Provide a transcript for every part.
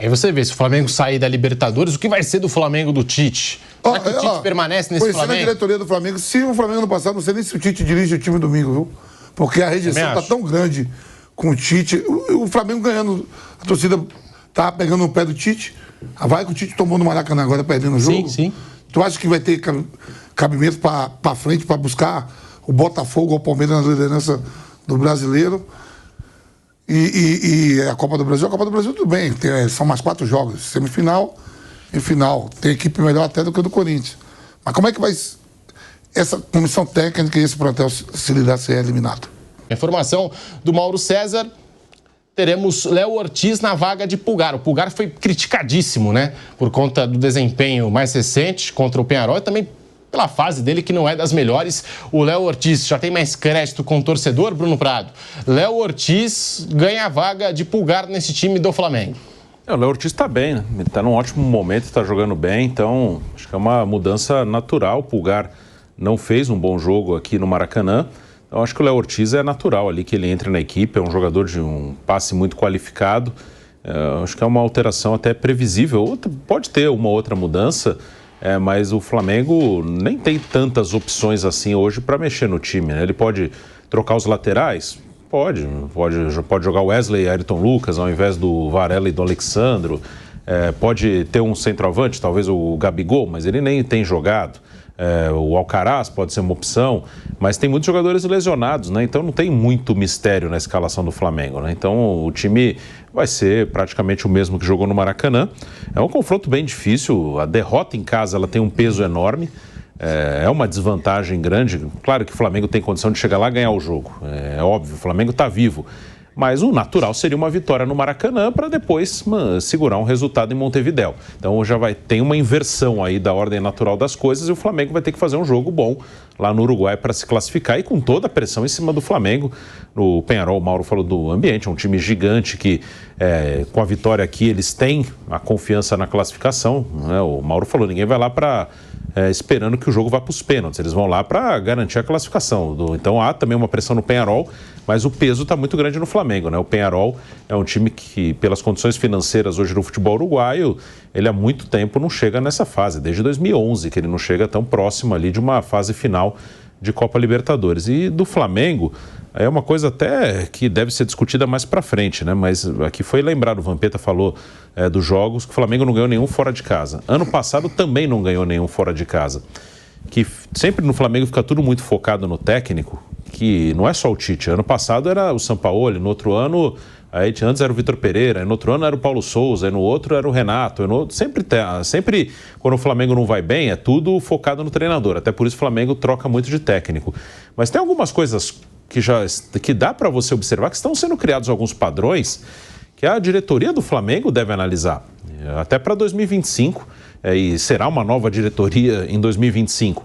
Aí você vê, se o Flamengo sair da Libertadores, o que vai ser do Flamengo do Tite? Será que o Tite permanece nesse Flamengo? Conhecendo a diretoria do Flamengo, se o Flamengo não passar, não sei nem se o Tite dirige o time domingo, viu? Porque a rejeição está tão grande com o Tite. O Flamengo ganhando, a torcida tá pegando no pé do Tite. Vai que o Tite tomou no Maracanã agora, perdendo o jogo. Sim. Tu acha que vai ter cabimento para frente, para buscar o Botafogo ou o Palmeiras na liderança do brasileiro? E a Copa do Brasil? A Copa do Brasil, tudo bem, são mais 4 jogos, semifinal e final. Tem equipe melhor até do que a do Corinthians. Mas como é que vai essa comissão técnica e esse plantel se lidar a ser eliminado? Informação do Mauro César, teremos Léo Ortiz na vaga de Pulgar. O Pulgar foi criticadíssimo, né? Por conta do desempenho mais recente contra o Peñarol e também pela fase dele, que não é das melhores. O Léo Ortiz já tem mais crédito com o torcedor, Bruno Prado. Léo Ortiz ganha a vaga de Pulgar nesse time do Flamengo. O Léo Ortiz está bem, né? Ele está num ótimo momento, está jogando bem, então acho que é uma mudança natural. O Pulgar não fez um bom jogo aqui no Maracanã, então acho que o Léo Ortiz é natural ali que ele entre na equipe, é um jogador de um passe muito qualificado. Acho que é uma alteração até previsível. Pode ter uma outra mudança, mas o Flamengo nem tem tantas opções assim hoje para mexer no time, né? Ele pode trocar os laterais? Pode jogar o Wesley e Ayrton Lucas ao invés do Varela e do Alexandro. Pode ter um centroavante, talvez o Gabigol, mas ele nem tem jogado. O Alcaraz pode ser uma opção, mas tem muitos jogadores lesionados, né? Então não tem muito mistério na escalação do Flamengo, né? Então o time vai ser praticamente o mesmo que jogou no Maracanã. É um confronto bem difícil, a derrota em casa ela tem um peso enorme, é uma desvantagem grande. Claro que o Flamengo tem condição de chegar lá e ganhar o jogo, é óbvio, o Flamengo está vivo. Mas o natural seria uma vitória no Maracanã para depois segurar um resultado em Montevidéu. Então já tem uma inversão aí da ordem natural das coisas e o Flamengo vai ter que fazer um jogo bom lá no Uruguai para se classificar e com toda a pressão em cima do Flamengo. No Peñarol, o Mauro falou do ambiente, é um time gigante que com a vitória aqui eles têm a confiança na classificação, né? O Mauro falou, ninguém vai lá para esperando que o jogo vá para os pênaltis, eles vão lá para garantir a classificação. Então há também uma pressão no Peñarol, mas o peso está muito grande no Flamengo, né? O Peñarol é um time que, pelas condições financeiras hoje no futebol uruguaio, ele há muito tempo não chega nessa fase, desde 2011 que ele não chega tão próximo ali de uma fase final de Copa Libertadores. E do Flamengo é uma coisa até que deve ser discutida mais para frente, né? Mas aqui foi lembrado, o Vampeta falou dos jogos, que o Flamengo não ganhou nenhum fora de casa. Ano passado também não ganhou nenhum fora de casa. Que sempre no Flamengo fica tudo muito focado no técnico, que não é só o Tite. Ano passado era o Sampaoli, no outro ano, antes era o Vitor Pereira, no outro ano era o Paulo Souza, no outro era o Renato. Sempre quando o Flamengo não vai bem, é tudo focado no treinador. Até por isso o Flamengo troca muito de técnico. Mas tem algumas coisas que dá para você observar que estão sendo criados alguns padrões que a diretoria do Flamengo deve analisar. Até para 2025, e será uma nova diretoria em 2025.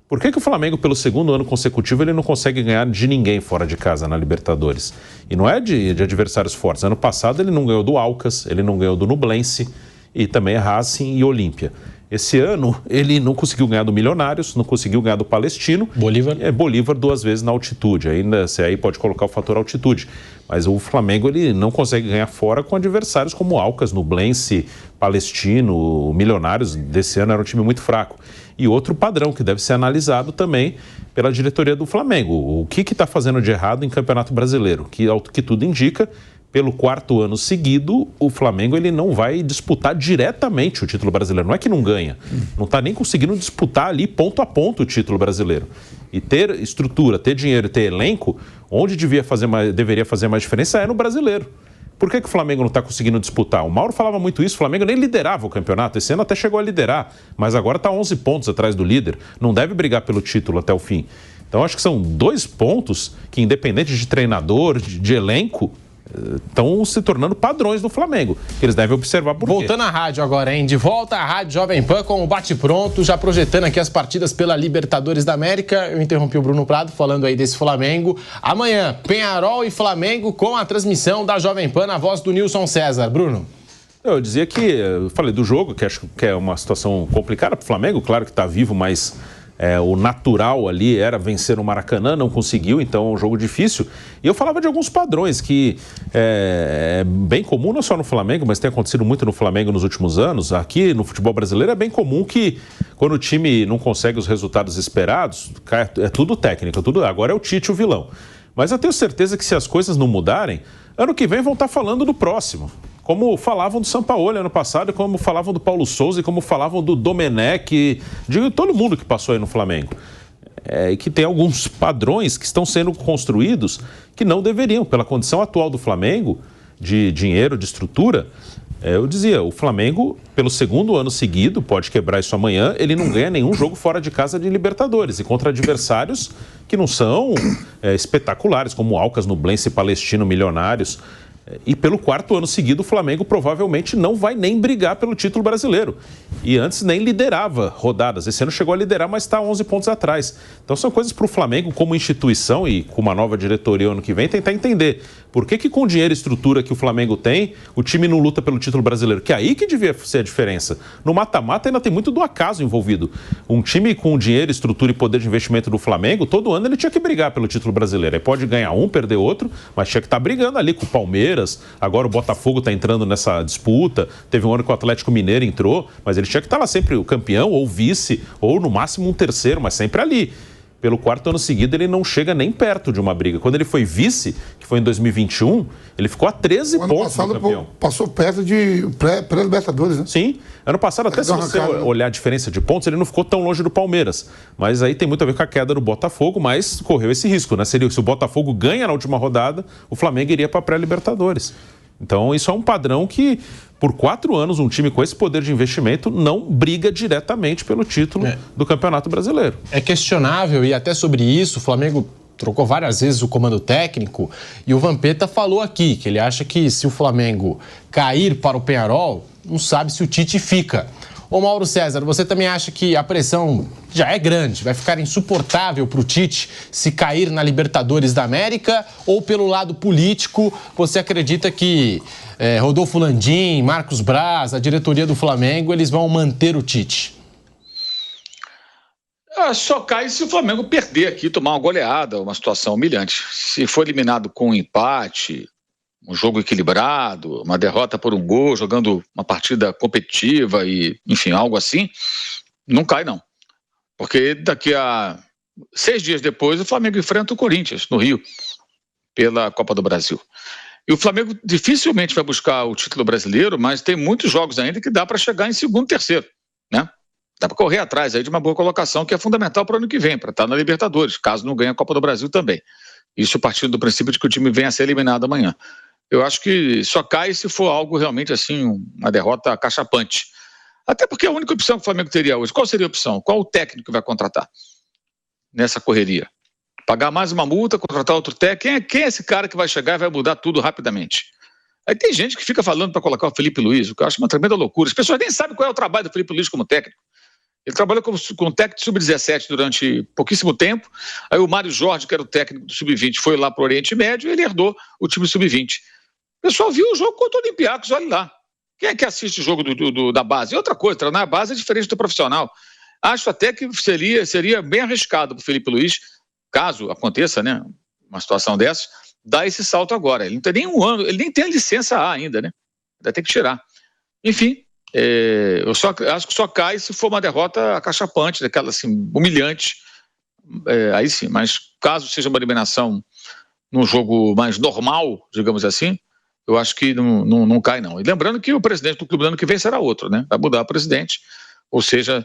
Por que o Flamengo, pelo segundo ano consecutivo, ele não consegue ganhar de ninguém fora de casa na Libertadores? E não é de adversários fortes. Ano passado ele não ganhou do Alcas, ele não ganhou do Nublense e também Racing e Olímpia. Esse ano ele não conseguiu ganhar do Milionários, não conseguiu ganhar do Palestino. Bolívar 2 vezes na altitude. Ainda você aí pode colocar o fator altitude. Mas o Flamengo ele não consegue ganhar fora com adversários como Alcas, Nublense, Palestino, Milionários. Desse ano era um time muito fraco. E outro padrão que deve ser analisado também pela diretoria do Flamengo. O que está fazendo de errado em Campeonato Brasileiro? Que, ao que tudo indica, pelo 4º ano seguido, o Flamengo ele não vai disputar diretamente o título brasileiro. Não é que não ganha. Não está nem conseguindo disputar ali ponto a ponto o título brasileiro. E ter estrutura, ter dinheiro e ter elenco, onde deveria fazer mais diferença é no brasileiro. Por que o Flamengo não está conseguindo disputar? O Mauro falava muito isso, o Flamengo nem liderava o campeonato, esse ano até chegou a liderar, mas agora está 11 pontos atrás do líder, não deve brigar pelo título até o fim. Então acho que são 2 pontos que, independente de treinador, de elenco, estão se tornando padrões do Flamengo, que eles devem observar por quê. Voltando à rádio agora, hein? De volta à Rádio Jovem Pan com o bate-pronto, já projetando aqui as partidas pela Libertadores da América. Eu interrompi o Bruno Prado falando aí desse Flamengo. Amanhã, Peñarol e Flamengo com a transmissão da Jovem Pan na voz do Nilson César. Bruno? Eu dizia que, eu falei do jogo, que acho que é uma situação complicada para o Flamengo, claro que está vivo, mas O natural ali era vencer no Maracanã, não conseguiu, então é um jogo difícil. E eu falava de alguns padrões que é bem comum, não só no Flamengo, mas tem acontecido muito no Flamengo nos últimos anos. Aqui no futebol brasileiro é bem comum que quando o time não consegue os resultados esperados, é tudo técnico, agora é o Tite o vilão. Mas eu tenho certeza que se as coisas não mudarem, ano que vem vão estar falando do próximo. Como falavam do Sampaoli ano passado, como falavam do Paulo Souza e como falavam do Domenech, de todo mundo que passou aí no Flamengo. E que tem alguns padrões que estão sendo construídos que não deveriam, pela condição atual do Flamengo, de dinheiro, de estrutura. Eu dizia, o Flamengo, pelo segundo ano seguido, pode quebrar isso amanhã, ele não ganha nenhum jogo fora de casa de Libertadores e contra adversários que não são espetaculares, como Alcas, Nublense, Palestino, Milionários. E pelo quarto ano seguido, o Flamengo provavelmente não vai nem brigar pelo título brasileiro. E antes nem liderava rodadas. Esse ano chegou a liderar, mas está 11 pontos atrás. Então são coisas para o Flamengo como instituição e com uma nova diretoria ano que vem tentar entender. Por que com o dinheiro e estrutura que o Flamengo tem, o time não luta pelo título brasileiro? Que é aí que devia ser a diferença. No mata-mata ainda tem muito do acaso envolvido. Um time com dinheiro, estrutura e poder de investimento do Flamengo, todo ano ele tinha que brigar pelo título brasileiro. Aí pode ganhar um, perder outro, mas tinha que estar brigando ali com o Palmeiras. Agora o Botafogo está entrando nessa disputa. Teve um ano que o Atlético Mineiro entrou, mas ele tinha que estar lá sempre o campeão ou vice, ou no máximo um terceiro, mas sempre ali. Pelo quarto ano seguido, ele não chega nem perto de uma briga. Quando ele foi vice, que foi em 2021, ele ficou a 13 pontos do campeão. Passou perto de pré-Libertadores, né? Sim. Ano passado, até se você olhar a diferença de pontos, ele não ficou tão longe do Palmeiras. Mas aí tem muito a ver com a queda do Botafogo, mas correu esse risco, né? Se o Botafogo ganha na última rodada, o Flamengo iria para a pré-Libertadores. Então, isso é um padrão que, por 4 anos, um time com esse poder de investimento não briga diretamente pelo título do Campeonato Brasileiro. É questionável, e até sobre isso, o Flamengo trocou várias vezes o comando técnico, e o Vampeta falou aqui que ele acha que se o Flamengo cair para o Peñarol, não sabe se o Tite fica. Ô Mauro César, você também acha que a pressão já é grande, vai ficar insuportável para o Tite se cair na Libertadores da América? Ou pelo lado político, você acredita que Rodolfo Landim, Marcos Braz, a diretoria do Flamengo, eles vão manter o Tite? Só cai se o Flamengo perder aqui, tomar uma goleada, uma situação humilhante. Se for eliminado com um empate, um jogo equilibrado, uma derrota por um gol, jogando uma partida competitiva e, enfim, algo assim, não cai não. Porque daqui a 6 dias depois o Flamengo enfrenta o Corinthians, no Rio, pela Copa do Brasil. E o Flamengo dificilmente vai buscar o título brasileiro, mas tem muitos jogos ainda que dá para chegar em segundo, terceiro, né? Dá para correr atrás aí de uma boa colocação que é fundamental para o ano que vem, para estar na Libertadores, caso não ganhe a Copa do Brasil também. Isso partindo do princípio de que o time venha a ser eliminado amanhã. Eu acho que só cai se for algo realmente assim, uma derrota acachapante. Até porque a única opção que o Flamengo teria hoje, qual seria a opção? Qual o técnico que vai contratar nessa correria? Pagar mais uma multa, contratar outro técnico? Quem é esse cara que vai chegar e vai mudar tudo rapidamente? Aí tem gente que fica falando para colocar o Felipe Luiz, o que eu acho uma tremenda loucura. As pessoas nem sabem qual é o trabalho do Felipe Luiz como técnico. Ele trabalhou com técnico sub-17 durante pouquíssimo tempo. Aí o Mário Jorge, que era o técnico do sub-20, foi lá para o Oriente Médio e ele herdou o time sub-20. O pessoal viu o jogo contra o Olympiacos, olha lá. Quem é que assiste o jogo da base? E outra coisa, treinar a base é diferente do profissional. Acho até que seria bem arriscado para o Felipe Luiz, caso aconteça, né, uma situação dessa, dar esse salto agora. Ele não tem nem um ano, ele nem tem a licença A ainda, né? Ainda tem que tirar. Enfim, eu acho que só cai se for uma derrota acachapante, daquela assim, humilhante. Aí sim, mas caso seja uma eliminação num jogo mais normal, digamos assim, eu acho que não cai não. E lembrando que o presidente do clube do ano que vem será outro, né? Vai mudar o presidente, ou seja,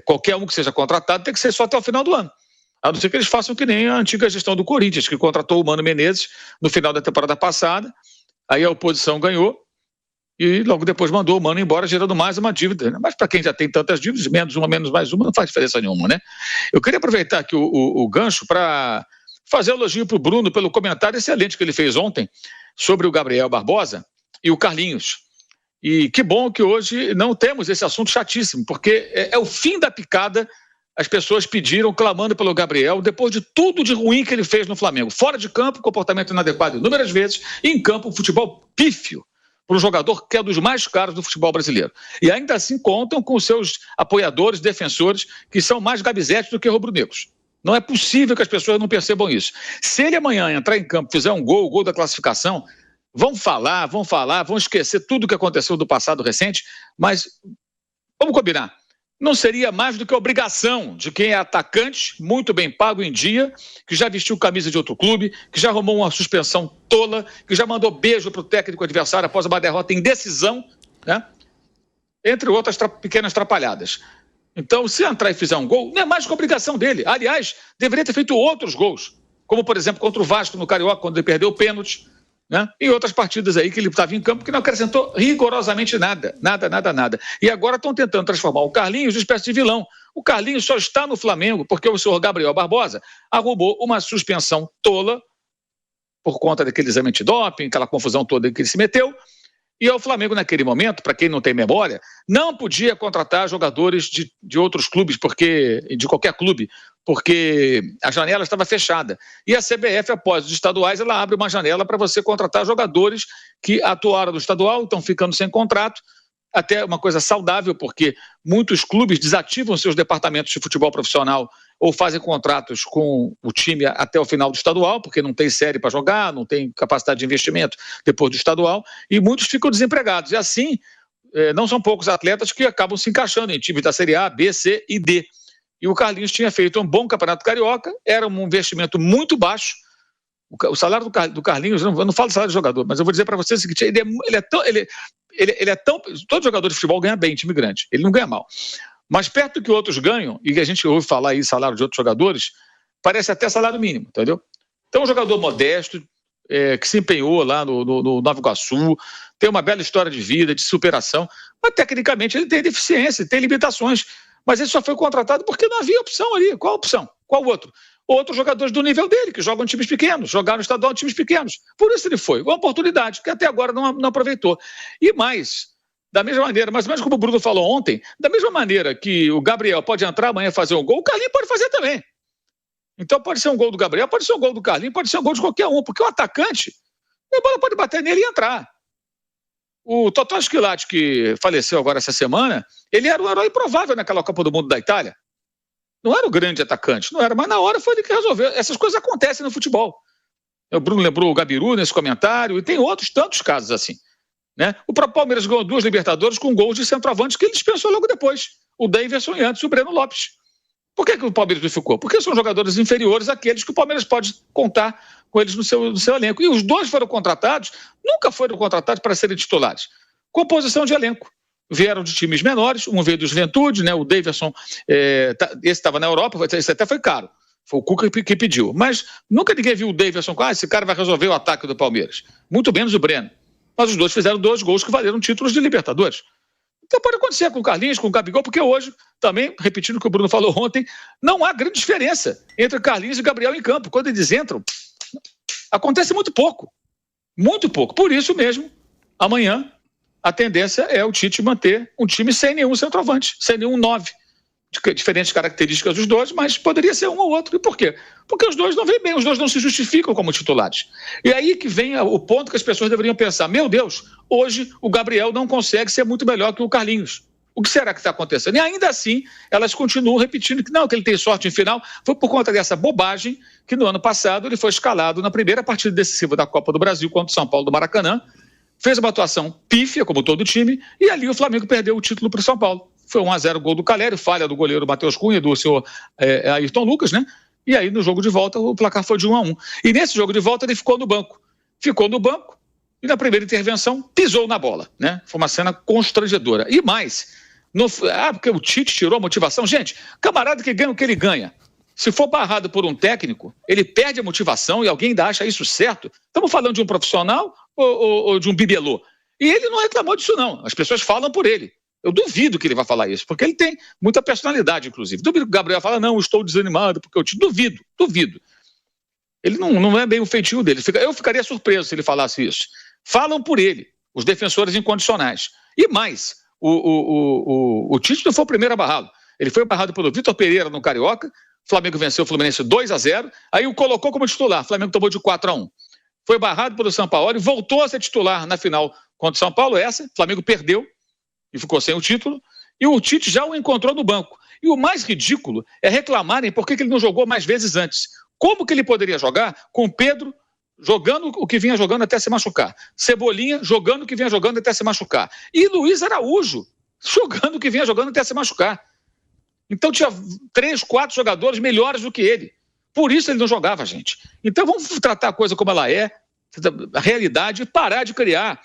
qualquer um que seja contratado tem que ser só até o final do ano. A não ser que eles façam que nem a antiga gestão do Corinthians, que contratou o Mano Menezes no final da temporada passada, aí a oposição ganhou e logo depois mandou o Mano embora, gerando mais uma dívida. Né? Mas para quem já tem tantas dívidas, menos uma, menos mais uma, não faz diferença nenhuma, né? Eu queria aproveitar aqui o gancho para fazer elogio para o Bruno pelo comentário excelente que ele fez ontem sobre o Gabriel Barbosa e o Carlinhos. E que bom que hoje não temos esse assunto chatíssimo, porque é o fim da picada. As pessoas pediram, clamando pelo Gabriel, depois de tudo de ruim que ele fez no Flamengo. Fora de campo, comportamento inadequado inúmeras vezes, e em campo, futebol pífio. para um jogador que é dos mais caros do futebol brasileiro. E ainda assim contam com seus apoiadores, defensores, que são mais gabizetes do que rubro-negros. Não é possível que as pessoas não percebam isso. Se ele amanhã entrar em campo, fizer um gol da classificação, vão falar, vão esquecer tudo o que aconteceu do passado recente, mas vamos combinar. Não seria mais do que obrigação de quem é atacante, muito bem pago em dia, que já vestiu camisa de outro clube, que já arrumou uma suspensão tola, que já mandou beijo para o técnico adversário após uma derrota em decisão, né? Entre outras pequenas trapalhadas. Então, se entrar e fizer um gol, não é mais que obrigação dele. Aliás, deveria ter feito outros gols, como, por exemplo, contra o Vasco no Carioca, quando ele perdeu o pênalti, né? E outras partidas aí que ele estava em campo que não acrescentou rigorosamente nada. E agora estão tentando transformar o Carlinhos em espécie de vilão. O Carlinhos só está no Flamengo porque o senhor Gabriel Barbosa arrumou uma suspensão tola por conta daquele exame antidoping, aquela confusão toda que ele se meteu. E o Flamengo, naquele momento, para quem não tem memória, não podia contratar jogadores de outros clubes, de qualquer clube, porque a janela estava fechada. E a CBF, após os estaduais, ela abre uma janela para você contratar jogadores que atuaram no estadual, estão ficando sem contrato, até uma coisa saudável, porque muitos clubes desativam seus departamentos de futebol profissional ou fazem contratos com o time até o final do estadual, porque não tem série para jogar, não tem capacidade de investimento depois do estadual, e muitos ficam desempregados. E assim, não são poucos atletas que acabam se encaixando em times da Série A, B, C e D. E o Carlinhos tinha feito um bom campeonato carioca, era um investimento muito baixo. O salário do Carlinhos, eu não falo de salário de jogador, mas eu vou dizer para você o seguinte, ele é tão... Todo jogador de futebol ganha bem, time grande, ele não ganha mal. Mas perto do que outros ganham, e que a gente ouve falar aí salário de outros jogadores, parece até salário mínimo, entendeu? Então, um jogador modesto, que se empenhou lá no Nova Iguaçu, tem uma bela história de vida, de superação, mas tecnicamente ele tem deficiência, tem limitações, mas ele só foi contratado porque não havia opção ali. Qual opção? Qual outro? Outros jogadores do nível dele, que jogam em times pequenos, jogaram estadual em times pequenos. Por isso ele foi. Uma oportunidade que até agora não aproveitou. E mais, da mesma maneira, mais ou menos como o Bruno falou ontem, da mesma maneira que o Gabriel pode entrar amanhã e fazer um gol, o Carlinhos pode fazer também. Então pode ser um gol do Gabriel, pode ser um gol do Carlinhos, pode ser um gol de qualquer um, porque o atacante, a bola pode bater nele e entrar. O Totó Schillaci, que faleceu agora essa semana, ele era um herói provável naquela Copa do Mundo da Itália. Não era o grande atacante, não era, mas na hora foi ele que resolveu. Essas coisas acontecem no futebol. O Bruno lembrou o Gabiru nesse comentário, e tem outros tantos casos assim, né? O próprio Palmeiras ganhou 2 Libertadores com gols de centroavante que ele dispensou logo depois. O Daverson e antes o Breno Lopes. Por que o Palmeiras não ficou? Porque são jogadores inferiores àqueles que o Palmeiras pode contar com eles no seu elenco. E os 2 foram contratados, nunca foram contratados para serem titulares. Composição de elenco. Vieram de times menores, um veio do Juventude, né? O Daverson, esse estava na Europa, esse até foi caro. Foi o Cuca que pediu. Mas nunca ninguém viu o Daverson com, esse cara vai resolver o ataque do Palmeiras. Muito menos o Breno. Mas os 2 fizeram 2 gols que valeram títulos de Libertadores. Então pode acontecer com o Carlinhos, com o Gabigol, porque hoje, também, repetindo o que o Bruno falou ontem, não há grande diferença entre Carlinhos e Gabriel em campo. Quando eles entram, acontece muito pouco. Muito pouco. Por isso mesmo, amanhã, a tendência é o Tite manter um time sem nenhum centroavante, sem nenhum 9. Diferentes características dos 2, mas poderia ser um ou outro. E por quê? Porque os 2 não vêm bem, os 2 não se justificam como titulares. E aí que vem o ponto que as pessoas deveriam pensar, meu Deus, hoje o Gabriel não consegue ser muito melhor que o Carlinhos. O que será que está acontecendo? E ainda assim, elas continuam repetindo que não, que ele tem sorte em final. Foi por conta dessa bobagem que no ano passado ele foi escalado na primeira partida decisiva da Copa do Brasil contra o São Paulo do Maracanã, fez uma atuação pífia, como todo time, e ali o Flamengo perdeu o título para o São Paulo. Foi 1-0 gol do Calério, falha do goleiro Matheus Cunha, do senhor Ayrton Lucas, né? E aí no jogo de volta o placar foi de 1-1. E nesse jogo de volta ele ficou no banco. E na primeira intervenção pisou na bola, né? Foi uma cena constrangedora. E mais, porque o Tite tirou a motivação. Gente, camarada que ganha o que ele ganha. Se for barrado por um técnico, ele perde a motivação e alguém ainda acha isso certo. Estamos falando de um profissional ou de um bibelô? E ele não reclamou disso, não. As pessoas falam por ele. Eu duvido que ele vai falar isso, porque ele tem muita personalidade, inclusive. Duvido que o Gabriel fala, não, estou desanimado, porque eu te duvido. Ele não é bem o feitio dele. Eu ficaria surpreso se ele falasse isso. Falam por ele, os defensores incondicionais. E mais, o Tite não foi o primeiro a barrá-lo. Ele foi barrado pelo Vitor Pereira no Carioca, o Flamengo venceu o Fluminense 2-0, aí o colocou como titular, o Flamengo tomou de 4-1. Foi barrado pelo Sampaoli, voltou a ser titular na final contra o São Paulo, o Flamengo perdeu e ficou sem o título, e o Tite já o encontrou no banco. E o mais ridículo é reclamarem por que ele não jogou mais vezes antes. Como que ele poderia jogar com o Pedro jogando o que vinha jogando até se machucar, Cebolinha jogando o que vinha jogando até se machucar, e Luiz Araújo jogando o que vinha jogando até se machucar? Então tinha 3, 4 jogadores melhores do que ele. Por isso ele não jogava, gente. Então vamos tratar a coisa como ela é, a realidade, e parar de criar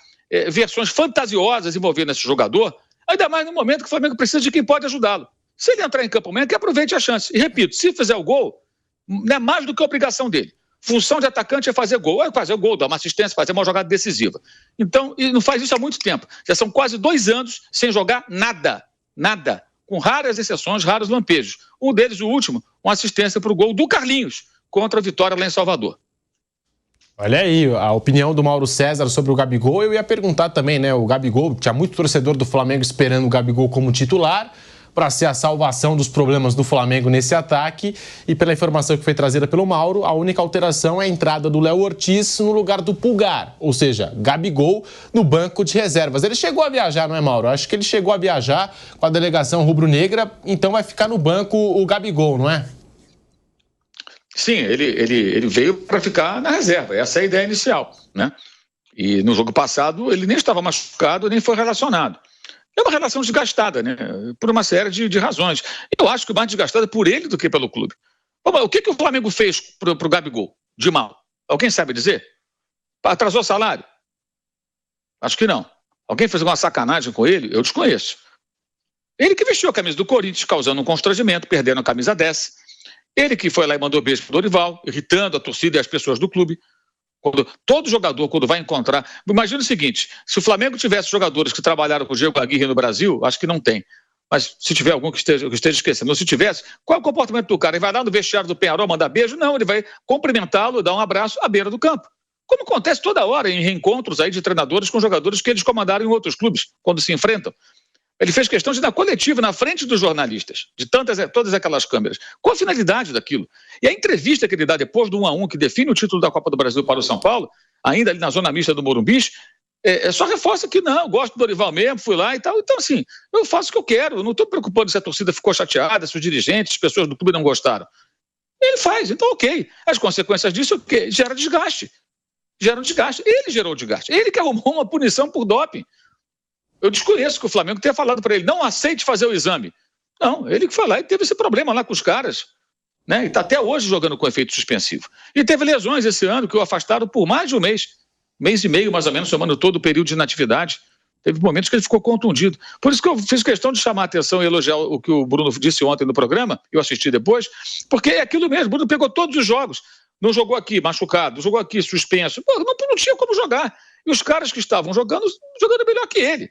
versões fantasiosas envolvendo esse jogador, ainda mais no momento que o Flamengo precisa de quem pode ajudá-lo. Se ele entrar em campo amanhã, que aproveite a chance. E repito, se fizer o gol, não é mais do que a obrigação dele. Função de atacante é fazer gol. É fazer o gol, dar uma assistência, fazer uma jogada decisiva. Então, e não faz isso há muito tempo. Já são quase 2 anos sem jogar nada. Nada. Com raras exceções, raros lampejos. Um deles, o último, uma assistência para o gol do Carlinhos contra a Vitória lá em Salvador. Olha aí, a opinião do Mauro César sobre o Gabigol. Eu ia perguntar também, né? O Gabigol, tinha muito torcedor do Flamengo esperando o Gabigol como titular para ser a salvação dos problemas do Flamengo nesse ataque. E pela informação que foi trazida pelo Mauro, a única alteração é a entrada do Léo Ortiz no lugar do Pulgar. Ou seja, Gabigol no banco de reservas. Ele chegou a viajar, não é, Mauro? Acho que ele chegou a viajar com a delegação rubro-negra, então vai ficar no banco o Gabigol, não é? Sim, ele veio para ficar na reserva. Essa é a ideia inicial, né? E no jogo passado ele nem estava machucado, nem foi relacionado. É uma relação desgastada, né? Por uma série de razões. Eu acho que mais desgastada por ele do que pelo clube. O que o Flamengo fez pro Gabigol de mal? Alguém sabe dizer? Atrasou salário? Acho que não. Alguém fez alguma sacanagem com ele? Eu desconheço. Ele que vestiu a camisa do Corinthians, causando um constrangimento, perdendo a camisa 10. Ele que foi lá e mandou beijo pro Dorival, irritando a torcida e as pessoas do clube. Todo jogador, quando vai encontrar... Imagina o seguinte, se o Flamengo tivesse jogadores que trabalharam com o Diego Aguirre no Brasil, acho que não tem. Mas se tiver algum que esteja esquecendo, ou se tivesse, qual é o comportamento do cara? Ele vai lá no vestiário do Peñarol mandar beijo? Não, ele vai cumprimentá-lo, dar um abraço à beira do campo. Como acontece toda hora em reencontros aí de treinadores com jogadores que eles comandaram em outros clubes, quando se enfrentam. Ele fez questão de dar coletiva na frente dos jornalistas, de todas aquelas câmeras. Qual a finalidade daquilo? E a entrevista que ele dá depois do 1-1, que define o título da Copa do Brasil para o São Paulo, ainda ali na zona mista do Morumbi, só reforça que não, eu gosto do Dorival mesmo, fui lá e tal. Então, assim, eu faço o que eu quero, eu não estou preocupado se a torcida ficou chateada, se os dirigentes, as pessoas do clube não gostaram. Ele faz, então ok. As consequências disso, o quê? Gera desgaste. Gera um desgaste. Ele gerou o desgaste. Ele que arrumou uma punição por doping. Eu desconheço que o Flamengo tenha falado para ele, não aceite fazer o exame. Não, ele que foi lá e teve esse problema lá com os caras, né? E está até hoje jogando com efeito suspensivo. E teve lesões esse ano que o afastaram por mais de um mês e meio, mais ou menos, somando todo o período de inatividade. Teve momentos que ele ficou contundido. Por isso que eu fiz questão de chamar a atenção e elogiar o que o Bruno disse ontem no programa, eu assisti depois, porque é aquilo mesmo, o Bruno pegou todos os jogos, não jogou aqui machucado, jogou aqui suspenso, não tinha como jogar. E os caras que estavam jogando melhor que ele.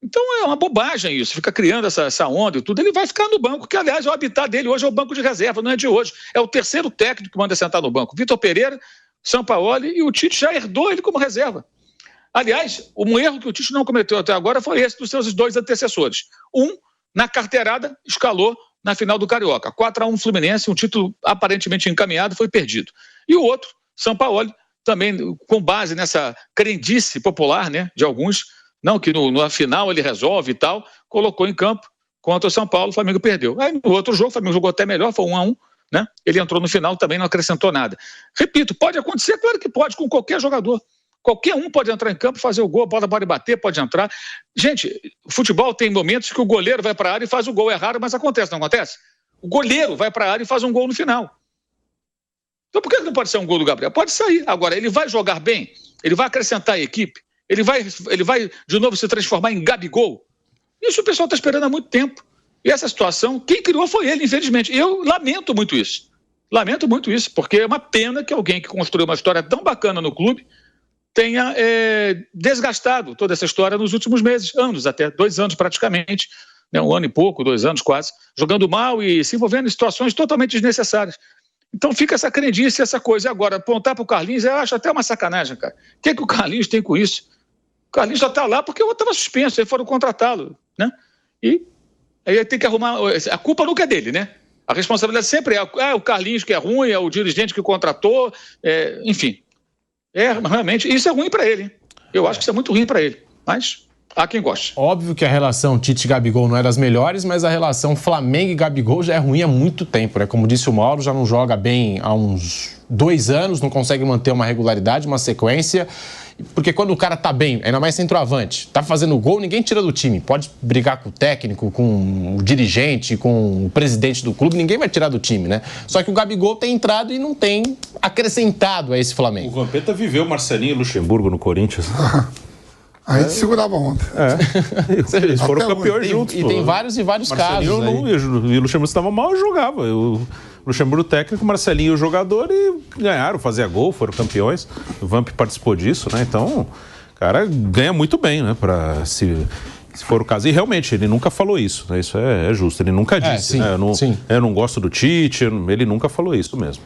Então é uma bobagem isso, fica criando essa onda e tudo. Ele vai ficar no banco, que aliás o habitat dele hoje é o banco de reserva, não é de hoje. É o terceiro técnico que manda sentar no banco. Vitor Pereira, Sampaoli, e o Tite já herdou ele como reserva. Aliás, um erro que o Tite não cometeu até agora foi esse dos seus 2 antecessores. Na carteirada, escalou na final do Carioca. 4-1 Fluminense, um título aparentemente encaminhado, foi perdido. E o outro, Sampaoli, também com base nessa crendice popular, né, de alguns, não, que na final ele resolve e tal, colocou em campo contra o São Paulo, o Flamengo perdeu. Aí no outro jogo, o Flamengo jogou até melhor, foi 1-1, né? Ele entrou no final, também não acrescentou nada. Repito, pode acontecer, claro que pode, com qualquer jogador. Qualquer um pode entrar em campo, fazer o gol, a bola pode bater, pode entrar. Gente, o futebol tem momentos que o goleiro vai para a área e faz o gol. É raro, mas acontece, não acontece? O goleiro vai para a área e faz um gol no final. Então por que não pode ser um gol do Gabriel? Pode sair. Agora, ele vai jogar bem? Ele vai acrescentar a equipe? Ele vai de novo se transformar em Gabigol? Isso o pessoal está esperando há muito tempo. E essa situação, quem criou foi ele, infelizmente. Eu lamento muito isso. Lamento muito isso, porque é uma pena que alguém que construiu uma história tão bacana no clube tenha desgastado toda essa história nos últimos meses, anos até, 2 anos praticamente, né, 1 ano e pouco, 2 anos quase, jogando mal e se envolvendo em situações totalmente desnecessárias. Então fica essa crendice, essa coisa. Agora, apontar para o Carlinhos, eu acho até uma sacanagem, cara. O que o Carlinhos tem com isso? O Carlinhos já está lá porque o outro estava suspenso, aí foram contratá-lo, né? E aí tem que arrumar... A culpa nunca é dele, né? A responsabilidade sempre é o Carlinhos que é ruim, é o dirigente que contratou, enfim. Realmente, isso é ruim para ele, hein? Eu acho que isso é muito ruim para ele, mas há quem goste. Óbvio que a relação Tite-Gabigol não é das melhores, mas a relação Flamengo e Gabigol já é ruim há muito tempo, né? Como disse o Mauro, já não joga bem há uns 2 anos, não consegue manter uma regularidade, uma sequência. Porque quando o cara tá bem, ainda mais centroavante, tá fazendo gol, ninguém tira do time. Pode brigar com o técnico, com o dirigente, com o presidente do clube, ninguém vai tirar do time, né? Só que o Gabigol tem entrado e não tem acrescentado a esse Flamengo. O Vampeta viveu Marcelinho e Luxemburgo no Corinthians. A gente segurava ontem. Eles foram campeões juntos. E tem vários casos. E o Luxemburgo estava mal e jogava. O Luxemburgo técnico, Marcelinho o jogador e ganharam, fazia gol, foram campeões. O Vamp participou disso, né? Então, o cara ganha muito bem, né? Se for o caso. E realmente, ele nunca falou isso, né? Isso é justo. Ele nunca disse, sim, né? sim. Eu não gosto do Tite, ele nunca falou isso mesmo.